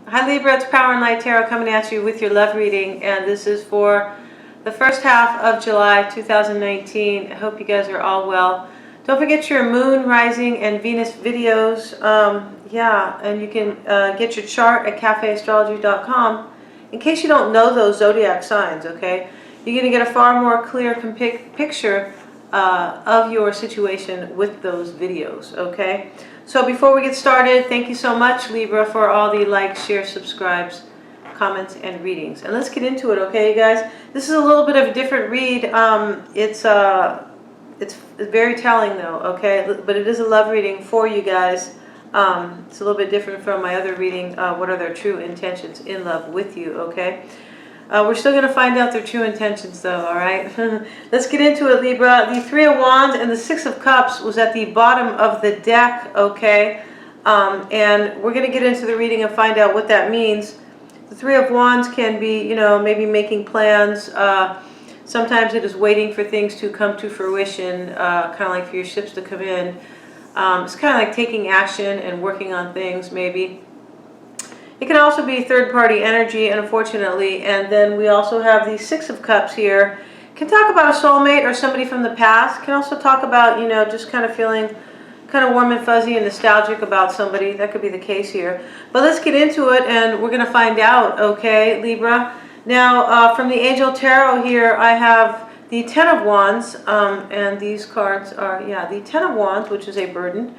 Hi Libra, it's Power and Light Tarot coming at you with your love reading, and this is for the first half of July 2019. I hope you guys are all well. Don't forget your moon, rising, and Venus videos. And you can get your chart at cafeastrology.com in case you don't know those zodiac signs, okay? You're going to get a far more clear picture of your situation with those videos, okay? So before we get started, thank you so much, Libra, for all the likes, shares, subscribes, comments, and readings. And let's get into it, okay, you guys? This is a little bit of a different read. It's very telling, though, okay? But it is a love reading for you guys. It's a little bit different from my other reading, what are their true intentions in love with you, okay? We're still going to find out their true intentions, though, all right? Let's get into it, Libra. The Three of Wands and the Six of Cups was at the bottom of the deck, okay? And we're going to get into the reading and find out what that means. The Three of Wands can be, you know, maybe making plans. Sometimes it is waiting for things to come to fruition, kind of like for your ships to come in. It's kind of like taking action and working on things, maybe. It can also be third-party energy, unfortunately. And then we also have the Six of Cups here. Can talk about a soulmate or somebody from the past. Can also talk about, you know, just kind of feeling kind of warm and fuzzy and nostalgic about somebody. That could be the case here. But let's get into it, and we're going to find out, okay, Libra? Now, from the Angel Tarot here, I have the Ten of Wands, and these cards are, the Ten of Wands, which is a burden.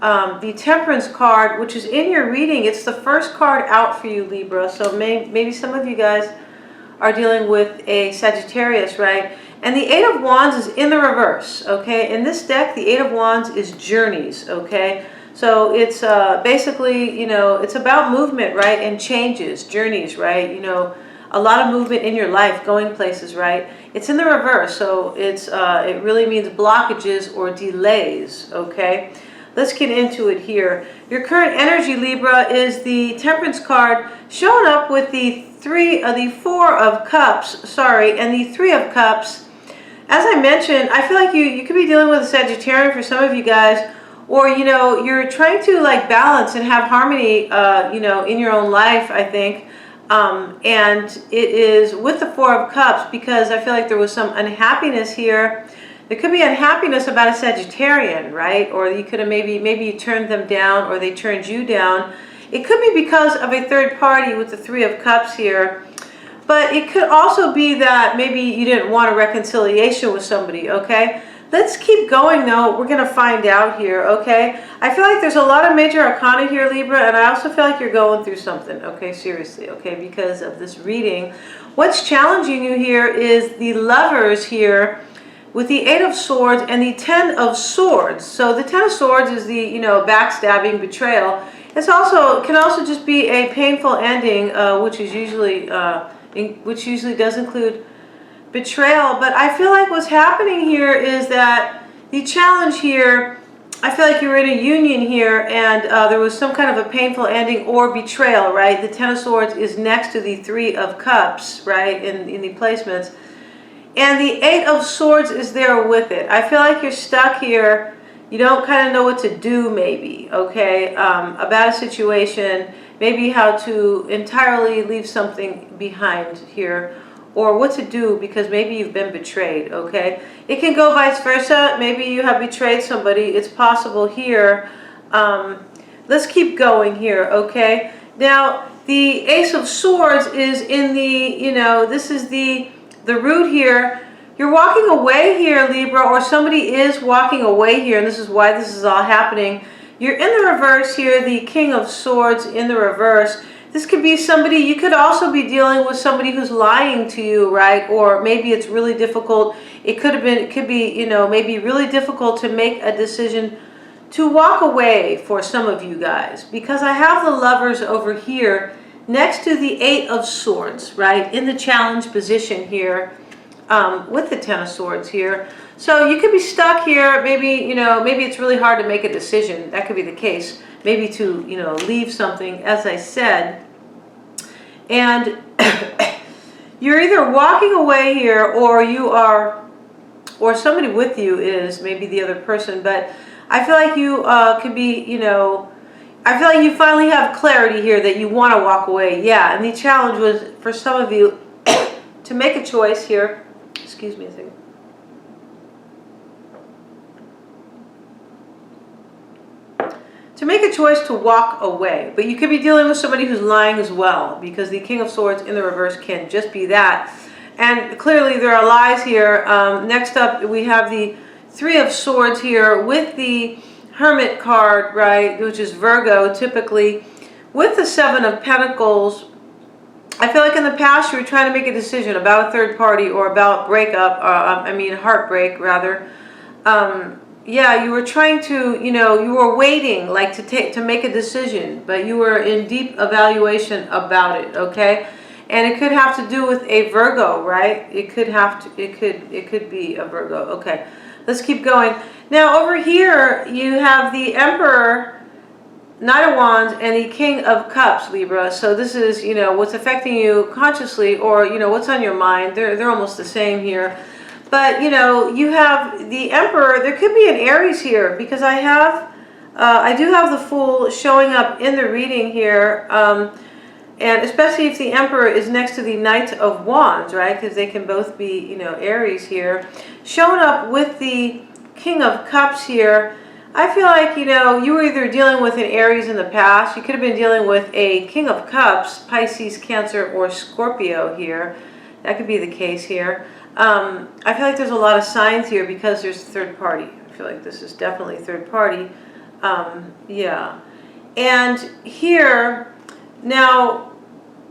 The Temperance card, which is in your reading. It's the first card out for you, Libra. So maybe some of you guys are dealing with a Sagittarius, right? And the Eight of Wands is in the reverse, okay? In this deck, the Eight of Wands is journeys, okay? So it's basically, you know, it's about movement, right? And changes, journeys, right? You know, a lot of movement in your life, going places, right? It's in the reverse, so it's it really means blockages or delays, okay? Let's get into it here. Your current energy, Libra, is the Temperance card showing up with the Four of Cups, and the Three of Cups. As I mentioned, I feel like you could be dealing with a Sagittarian for some of you guys, or, you know, you're trying to like balance and have harmony, you know, in your own life, I think. And it is with the Four of Cups because I feel like there was some unhappiness here. There could be unhappiness about a Sagittarian, right? Or you could have maybe you turned them down or they turned you down. It could be because of a third party with the Three of Cups here. But it could also be that maybe you didn't want a reconciliation with somebody, okay? Let's keep going, though. We're going to find out here, okay? I feel like there's a lot of major arcana here, Libra, and I also feel like you're going through something, okay? Seriously, okay? Because of this reading. What's challenging you here is the Lovers here, with the Eight of Swords and the Ten of Swords. So the Ten of Swords is the, you know, backstabbing, betrayal. It can also just be a painful ending, which usually does include betrayal. But I feel like what's happening here is that the challenge here, I feel like you're in a union here, and there was some kind of a painful ending or betrayal, right? The Ten of Swords is next to the Three of Cups, right, in the placements. And the Eight of Swords is there with it. I feel like you're stuck here. You don't kind of know what to do, maybe, okay, about a situation, maybe how to entirely leave something behind here, or what to do because maybe you've been betrayed, okay? It can go vice versa. Maybe you have betrayed somebody. It's possible here. Let's keep going here, okay? Now, the Ace of Swords is in the, you know, this is the root here. You're walking away here, Libra, or somebody is walking away here, and this is why this is all happening. You're in the reverse here, the King of Swords in the reverse. This could be somebody, you could also be dealing with somebody who's lying to you, right? Or maybe it's really difficult. It could be, you know, maybe really difficult to make a decision to walk away for some of you guys, because I have the Lovers over here next to the Eight of Swords, right, in the challenge position here, with the Ten of Swords here. So you could be stuck here. Maybe, you know, maybe it's really hard to make a decision. That could be the case. Maybe to, you know, leave something, as I said. And you're either walking away here, or you are, or somebody with you is maybe the other person. But I feel like you could be, you know, I feel like you finally have clarity here that you want to walk away. Yeah, and the challenge was for some of you to make a choice here. Excuse me a second. To make a choice to walk away. But you could be dealing with somebody who's lying as well, because the King of Swords in the reverse can just be that. And clearly there are lies here. Next up, we have the Three of Swords here with the Hermit card, right, which is Virgo typically. With the Seven of Pentacles, I feel like in the past you were trying to make a decision about a third party or about breakup, heartbreak rather. Yeah, you were trying to, you were waiting like to make a decision, but you were in deep evaluation about it, okay? And it could have to do with a Virgo, right? It could be a Virgo. Okay. Let's keep going. Now over here you have the Emperor, Knight of Wands, and the King of Cups, Libra. So this is, what's affecting you consciously, or what's on your mind. They're almost the same here. But you have the Emperor. There could be an Aries here, because I do have the Fool showing up in the reading here, and especially if the Emperor is next to the Knight of Wands, right? Because they can both be Aries here, showing up with the King of Cups here. I feel like you were either dealing with an Aries in the past. You could have been dealing with a King of Cups, Pisces, Cancer, or Scorpio here. That could be the case here. I feel like there's a lot of signs here because there's third party. I feel like this is definitely third party. Yeah. And here, now,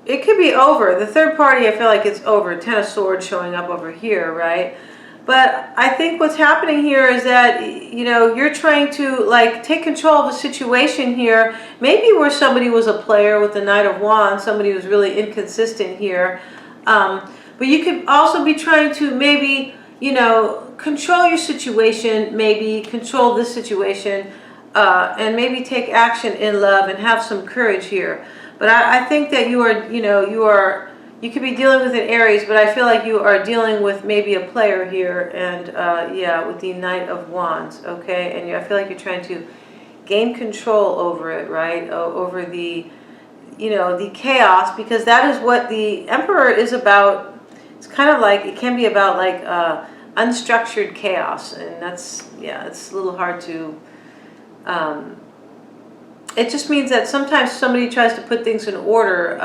it could be over. The third party, I feel like it's over. Ten of Swords showing up over here, right? But I think what's happening here is that, you're trying to, take control of a situation here. Maybe where somebody was a player with the Knight of Wands, somebody who's really inconsistent here. But you could also be trying to maybe, control your situation, maybe control this situation, and maybe take action in love and have some courage here. But I think that you could be dealing with an Aries, but I feel like you are dealing with maybe a player here, and yeah, with the Knight of Wands, okay? And I feel like you're trying to gain control over it, right? Over the, the chaos, because that is what the Emperor is about. It's kind of like, it can be about unstructured chaos, and that's, yeah, it's a little hard to, it just means that sometimes somebody tries to put things in order,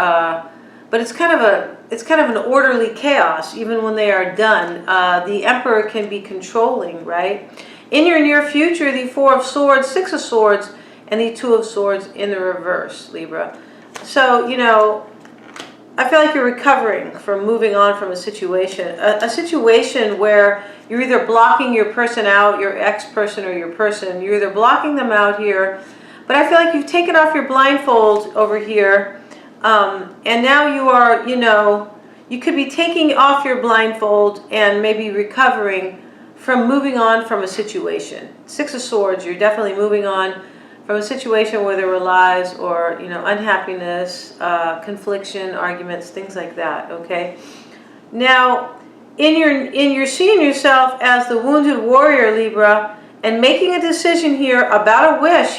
but it's kind of an orderly chaos even when they are done. The Emperor can be controlling, right? In your near future, the Four of Swords, Six of Swords, and the Two of Swords in the reverse, Libra. So, I feel like you're recovering from moving on from a situation where you're either blocking your person out, your ex-person or your person. You're either blocking them out here, but I feel like you've taken off your blindfold over here, and now you are, you could be taking off your blindfold and maybe recovering from moving on from a situation. Six of Swords, you're definitely moving on from a situation where there were lies or, unhappiness, confliction, arguments, things like that, okay? Now, in your seeing yourself as the wounded warrior, Libra, and making a decision here about a wish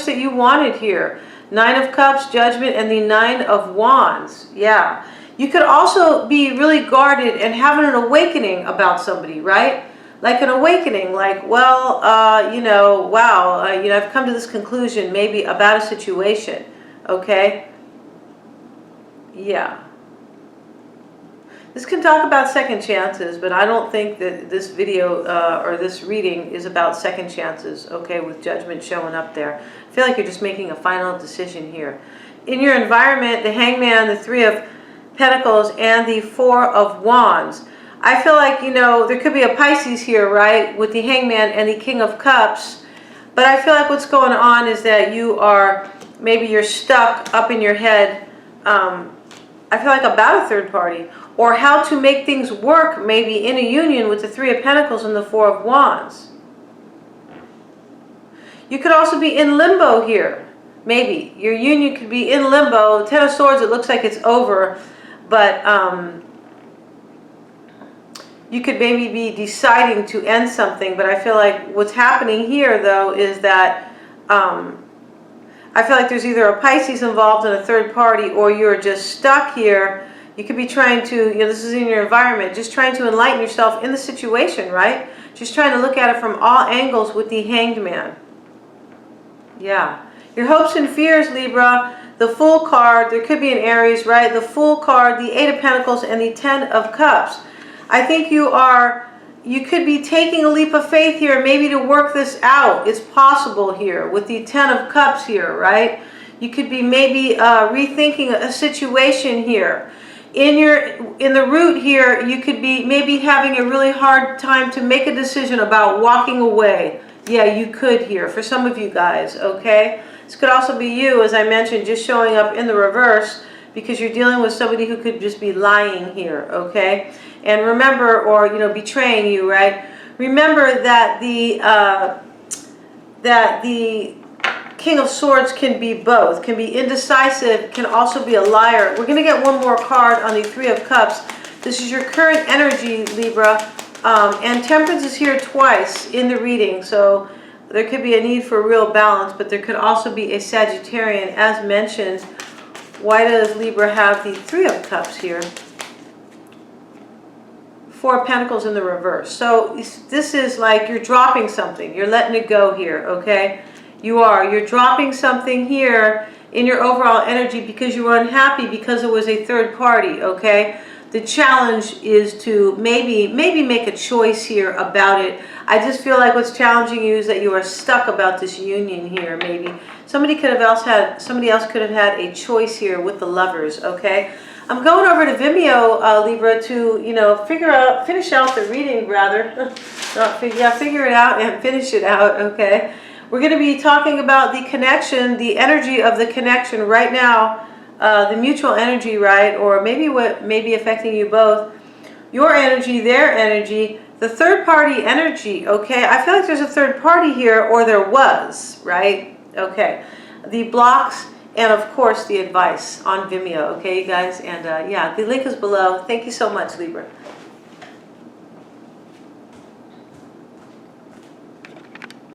that you wanted here. Nine of Cups, Judgment, and the Nine of Wands, yeah. You could also be really guarded and having an awakening about somebody, right? Like an awakening, like, well, wow, I've come to this conclusion maybe about a situation, okay? Yeah. This can talk about second chances, but I don't think that this video or this reading is about second chances, okay, with Judgment showing up there. I feel like you're just making a final decision here. In your environment, the Hangman, the Three of Pentacles, and the Four of Wands. I feel like, there could be a Pisces here, right, with the Hangman and the King of Cups. But I feel like what's going on is that maybe you're stuck up in your head, I feel like about a third party, or how to make things work maybe in a union with the Three of Pentacles and the Four of Wands. You could also be in limbo here, maybe. Your union could be in limbo. Ten of Swords, it looks like it's over, but you could maybe be deciding to end something, but I feel like what's happening here, though, is that I feel like there's either a Pisces involved in a third party, or you're just stuck here. You could be trying to, this is in your environment, just trying to enlighten yourself in the situation, right? Just trying to look at it from all angles with the Hanged Man. Yeah. Your hopes and fears, Libra, the Fool card, there could be an Aries, right? The Fool card, the Eight of Pentacles, and the Ten of Cups. I think you could be taking a leap of faith here, maybe to work this out. It's possible here with the Ten of Cups here, right? You could be maybe rethinking a situation here. In the root here, you could be maybe having a really hard time to make a decision about walking away. Yeah, you could here, for some of you guys, okay? This could also be you, as I mentioned, just showing up in the reverse because you're dealing with somebody who could just be lying here, okay? And remember, or, betraying you, right? Remember that the King of Swords can be both, can be indecisive, can also be a liar. We're going to get one more card on the Three of Cups. This is your current energy, Libra, and Temperance is here twice in the reading, so there could be a need for real balance, but there could also be a Sagittarian, as mentioned. Why does Libra have the Three of Cups here? Four of Pentacles in the reverse. So this is like you're dropping something. You're letting it go here, okay? You're dropping something here in your overall energy because you were unhappy because it was a third party, okay? The challenge is to maybe make a choice here about it. I just feel like what's challenging you is that you are stuck about this union here, maybe. Somebody else could have had a choice here with the Lovers, okay? I'm going over to Vimeo, Libra, to, finish out the reading, rather. Figure it out and finish it out, okay? We're going to be talking about the connection, the energy of the connection right now, the mutual energy, right? Or maybe what may be affecting you both. Your energy, their energy, the third party energy, okay? I feel like there's a third party here, or there was, right? Okay. The blocks and, of course, the advice on Vimeo, okay, you guys? And, yeah, the link is below. Thank you so much, Libra.